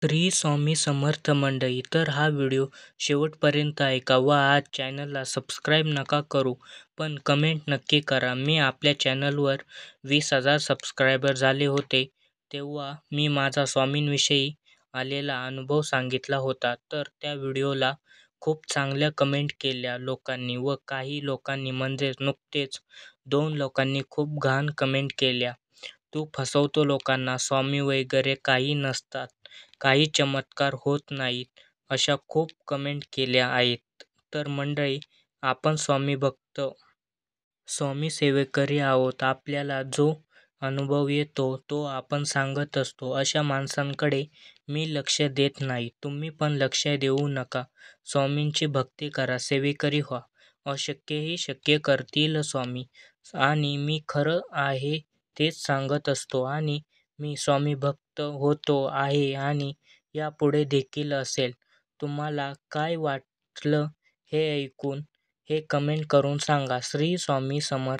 श्री स्वामी समर्थ मंडळी. तर हा व्हिडिओ शेवटपर्यंत ऐका व आज चॅनलला सबस्क्राईब नका करू पण कमेंट नक्की करा. मी आपल्या चॅनलवर 20,000 सबस्क्रायबर झाले होते तेव्हा मी माझा स्वामींविषयी आलेला अनुभव सांगितला होता. तर त्या व्हिडिओला खूप चांगल्या कमेंट केल्या लोकांनी व काही लोकांनी म्हणजेच नुकतेच 2 लोकांनी खूप घाण कमेंट केल्या. तू फसवतो लोकांना, स्वामी वगैरे काही नसतात, काही चमत्कार होत नाहीत, अशा खूप कमेंट केल्या आहेत. तर मंडळी, आपण स्वामी भक्त, स्वामी सेवेकरी आहोत. आपल्याला जो अनुभव येतो तो आपण सांगत असतो. अशा माणसांकडे मी लक्ष देत नाही. तुम्ही पण लक्ष देऊ नका. स्वामींची भक्ती करा, सेवेकरी व्हा. अशक्यही शक्य करतील स्वामी. आणि मी खरं आहे तेच सांगत असतो आणि मी स्वामी भक्त होतो आहे आणि यापुढे देखील असेल. तुम्हाला काय वाटलं हे ऐकून हे कमेंट करून सांगा. श्री स्वामी समर्थ.